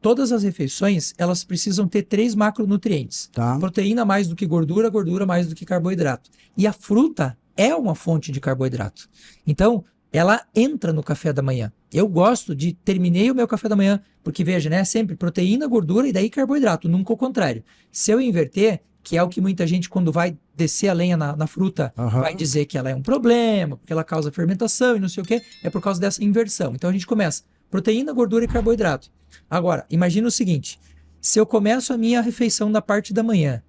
Todas as refeições, elas precisam ter 3 macronutrientes. Tá. Proteína mais do que gordura, gordura mais do que carboidrato. E a fruta é uma fonte de carboidrato. Então, ela entra no café da manhã. Eu gosto de terminei o meu café da manhã, porque veja, né, sempre proteína, gordura e daí carboidrato, nunca o contrário. Se eu inverter, que é o que muita gente quando vai descer a lenha na fruta, vai dizer que ela é um problema, porque ela causa fermentação e não sei o quê, é por causa dessa inversão. Então a gente começa proteína, gordura e carboidrato. Agora, imagina o seguinte, se eu começo a minha refeição da parte da manhã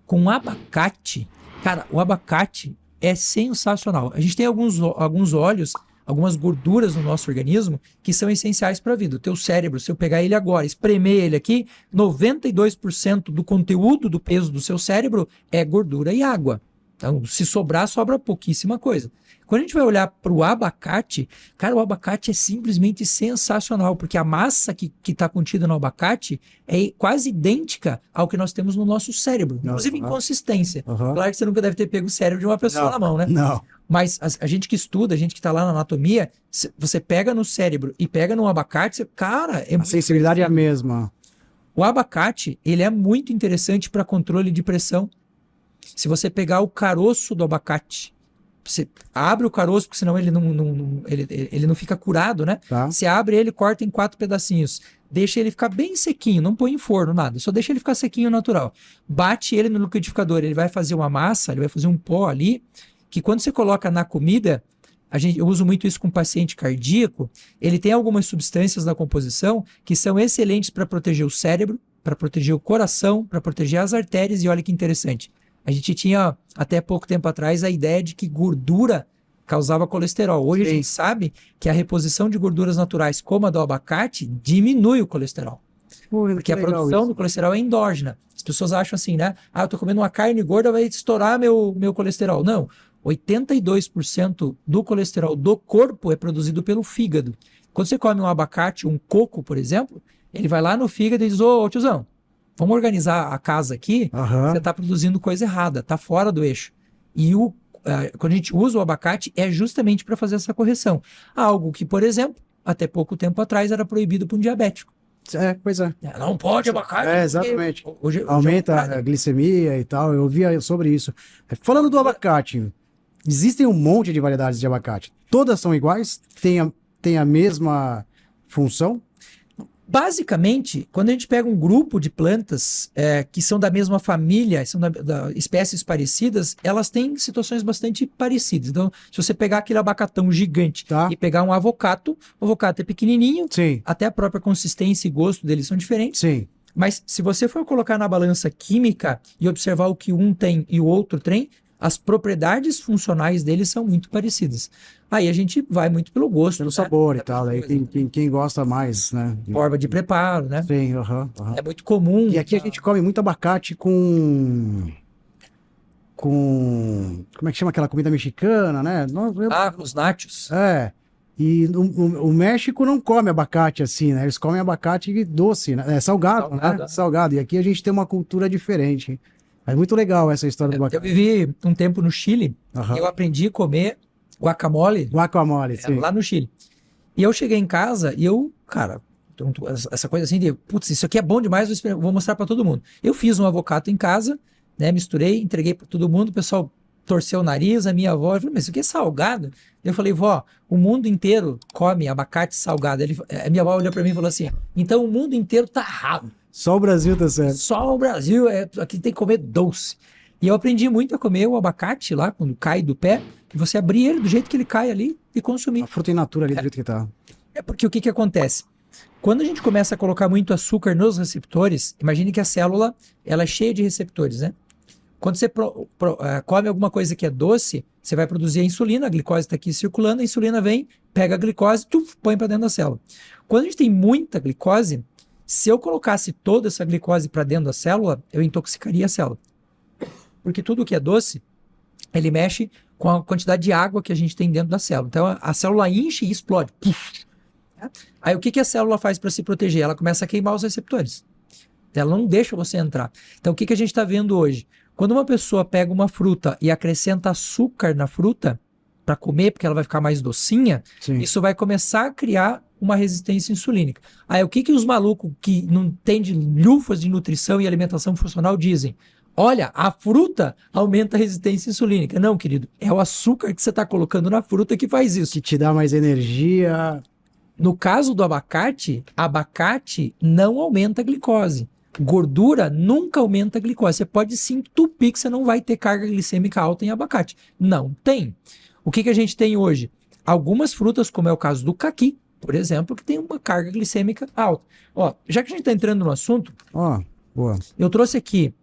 com abacate, cara, o abacate é sensacional. A gente tem alguns óleos, algumas gorduras no nosso organismo que são essenciais para a vida. O teu cérebro, se eu pegar ele agora, espremer ele aqui, 92% do conteúdo do peso do seu cérebro é gordura e água. Então, se sobrar, sobra pouquíssima coisa. Quando a gente vai olhar para o abacate, cara, o abacate é simplesmente sensacional, porque a massa que está contida no abacate é quase idêntica ao que nós temos no nosso cérebro, inclusive em consistência. Claro que você nunca deve ter pego o cérebro de uma pessoa na mão, né? Não. Mas a gente que estuda, a gente que está lá na anatomia, você pega no cérebro e pega no abacate, cara, é a sensibilidade é a mesma. O abacate, ele é muito interessante para controle de pressão. Se você pegar o caroço do abacate, você abre o caroço, porque senão ele não fica curado, né? Tá. Você abre ele, corta em 4 pedacinhos, deixa ele ficar bem sequinho, não põe em forno, nada, só deixa ele ficar sequinho natural. Bate ele no liquidificador, ele vai fazer uma massa, ele vai fazer um pó ali, que quando você coloca na comida, eu uso muito isso com paciente cardíaco, ele tem algumas substâncias na composição que são excelentes para proteger o cérebro, para proteger o coração, para proteger as artérias, e olha que interessante. A gente tinha, até pouco tempo atrás, a ideia de que gordura causava colesterol. Hoje a gente sabe que a reposição de gorduras naturais, como a do abacate, diminui o colesterol. Porque a produção do colesterol é endógena. As pessoas acham assim, né? Ah, eu tô comendo uma carne gorda, vai estourar meu colesterol. Não. 82% do colesterol do corpo é produzido pelo fígado. Quando você come um abacate, um coco, por exemplo, ele vai lá no fígado e diz, ô tiozão, vamos organizar a casa aqui, você está produzindo coisa errada, está fora do eixo. E quando a gente usa o abacate, é justamente para fazer essa correção. Algo que, por exemplo, até pouco tempo atrás era proibido para um diabético. Pois é. Não pode abacate. Exatamente. Hoje aumenta a glicemia e tal, eu ouvia sobre isso. Falando do abacate, existem um monte de variedades de abacate. Todas são iguais? Tem a mesma função? Basicamente, quando a gente pega um grupo de plantas que são da mesma família, são da espécies parecidas, elas têm situações bastante parecidas. Então, se você pegar aquele abacatão gigante e pegar um avocado, o avocado é pequenininho, até a própria consistência e gosto deles são diferentes. Mas se você for colocar na balança química e observar o que um tem e o outro tem, as propriedades funcionais deles são muito parecidas. Aí a gente vai muito pelo gosto. Pelo sabor e tal. Aí quem gosta mais, né? Forma de preparo, né? Sim, É muito comum. E aqui a gente come muito abacate com... Como é que chama aquela comida mexicana, né? Os nachos. E o México não come abacate assim, né? Eles comem abacate doce, né? Salgado, né? Salgado. E aqui a gente tem uma cultura diferente. É muito legal essa história do abacate. Eu vivi um tempo no Chile e eu aprendi a comer guacamole. Guacamole, sim. Lá no Chile. E eu cheguei em casa e cara, essa coisa assim de, putz, isso aqui é bom demais, vou mostrar para todo mundo. Eu fiz um avocado em casa, né? Misturei, entreguei para todo mundo, o pessoal torceu o nariz, a minha avó falou, mas isso aqui é salgado? Eu falei, vó, o mundo inteiro come abacate salgado. A minha avó olhou para mim e falou assim, então o mundo inteiro tá errado. Só o Brasil tá certo. Só o Brasil, aqui tem que comer doce. E eu aprendi muito a comer o abacate lá, quando cai do pé, que você abrir ele do jeito que ele cai ali e consumir. A fruta in natura ali do jeito que tá. Porque o que acontece? Quando a gente começa a colocar muito açúcar nos receptores, imagine que a célula ela é cheia de receptores, né? Quando você come alguma coisa que é doce, você vai produzir a insulina, a glicose está aqui circulando, a insulina vem, pega a glicose, põe para dentro da célula. Quando a gente tem muita glicose, se eu colocasse toda essa glicose para dentro da célula, eu intoxicaria a célula. Porque tudo que é doce, ele mexe com a quantidade de água que a gente tem dentro da célula. Então a célula enche e explode. Aí o que a célula faz para se proteger? Ela começa a queimar os receptores. Ela não deixa você entrar. Então o que a gente está vendo hoje? Quando uma pessoa pega uma fruta e acrescenta açúcar na fruta para comer, porque ela vai ficar mais docinha, isso vai começar a criar uma resistência insulínica. Aí o que os malucos que não entendem lufas de nutrição e alimentação funcional dizem? Olha, a fruta aumenta a resistência insulínica. Não, querido, é o açúcar que você está colocando na fruta que faz isso. Que te dá mais energia. No caso do abacate não aumenta a glicose. Gordura nunca aumenta a glicose. Você pode se entupir que você não vai ter carga glicêmica alta em abacate. Não tem. O que a gente tem hoje? Algumas frutas, como é o caso do caqui, por exemplo, que tem uma carga glicêmica alta. Ó, já que a gente está entrando no assunto, Boa. eu trouxe aqui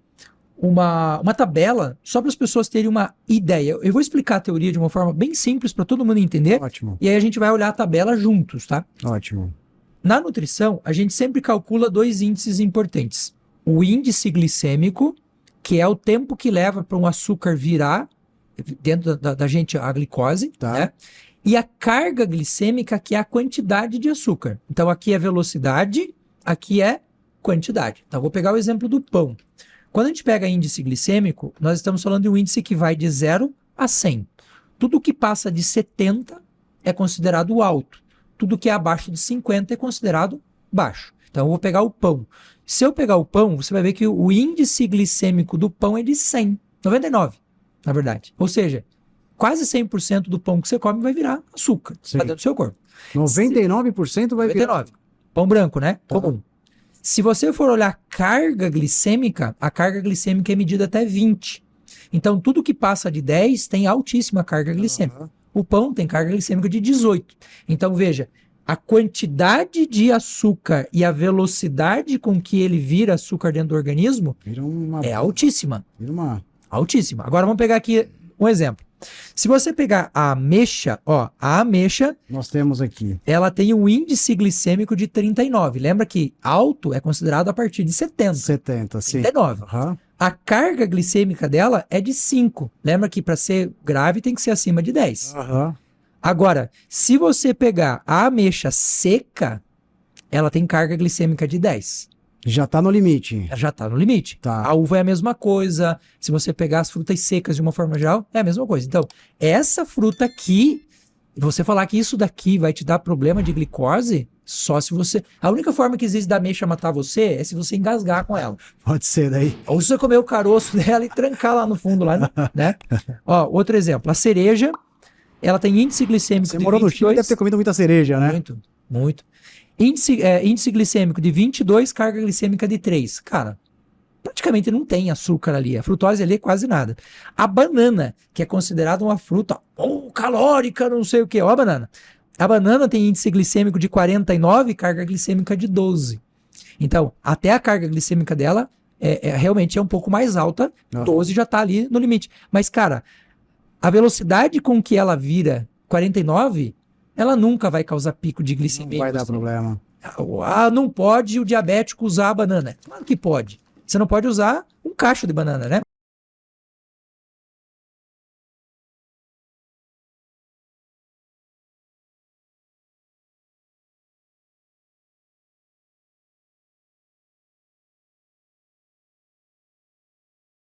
uma tabela só para as pessoas terem uma ideia. Eu vou explicar a teoria de uma forma bem simples para todo mundo entender. Ótimo. E aí a gente vai olhar a tabela juntos, tá? Ótimo. Na nutrição, a gente sempre calcula 2 índices importantes. O índice glicêmico, que é o tempo que leva para um açúcar virar dentro da gente a glicose, Tá. né? E a carga glicêmica, que é a quantidade de açúcar. Então aqui é velocidade, aqui é quantidade. Então vou pegar o exemplo do pão. Quando a gente pega índice glicêmico, nós estamos falando de um índice que vai de 0 a 100. Tudo que passa de 70 é considerado alto. Tudo que é abaixo de 50 é considerado baixo. Então eu vou pegar o pão. Se eu pegar o pão, você vai ver que o índice glicêmico do pão é de 100. 99, na verdade. Ou seja, quase 100% do pão que você come vai virar açúcar para dentro do seu corpo. 99% vai virar. 99. Pão branco, né? Tá. Comum. Se você for olhar carga glicêmica, a carga glicêmica é medida até 20. Então, tudo que passa de 10 tem altíssima carga glicêmica. O pão tem carga glicêmica de 18. Então, veja, a quantidade de açúcar e a velocidade com que ele vira açúcar dentro do organismo é altíssima. Altíssima. Agora, vamos pegar aqui um exemplo. Se você pegar a ameixa, nós temos aqui. Ela tem um índice glicêmico de 39. Lembra que alto é considerado a partir de 70. 70, sim. 39. Uhum. A carga glicêmica dela é de 5. Lembra que para ser grave tem que ser acima de 10. Uhum. Agora, se você pegar a ameixa seca, ela tem carga glicêmica de 10. Já está no limite. Já está no limite. Tá. A uva é a mesma coisa. Se você pegar as frutas secas de uma forma geral, é a mesma coisa. Então, essa fruta aqui, você falar que isso daqui vai te dar problema de glicose, só se você... A única forma que existe da ameixa matar você é se você engasgar com ela. Pode ser daí. Ou se você comer o caroço dela e trancar lá no fundo, lá, né? Ó, outro exemplo. A cereja, ela tem índice glicêmico Você de morou 22... no Chile, deve ter comido muita cereja, né? Muito. Índice glicêmico de 22, carga glicêmica de 3. Cara, praticamente não tem açúcar ali. A frutose ali é quase nada. A banana, que é considerada uma fruta calórica, não sei o que. Ó a banana. A banana tem índice glicêmico de 49, carga glicêmica de 12. Então, até a carga glicêmica dela realmente é um pouco mais alta. 12 já está ali no limite. Mas, cara, a velocidade com que ela vira 49... ela nunca vai causar pico de glicemia. Não vai dar problema. Não pode o diabético usar a banana. Claro que pode. Você não pode usar um cacho de banana, né?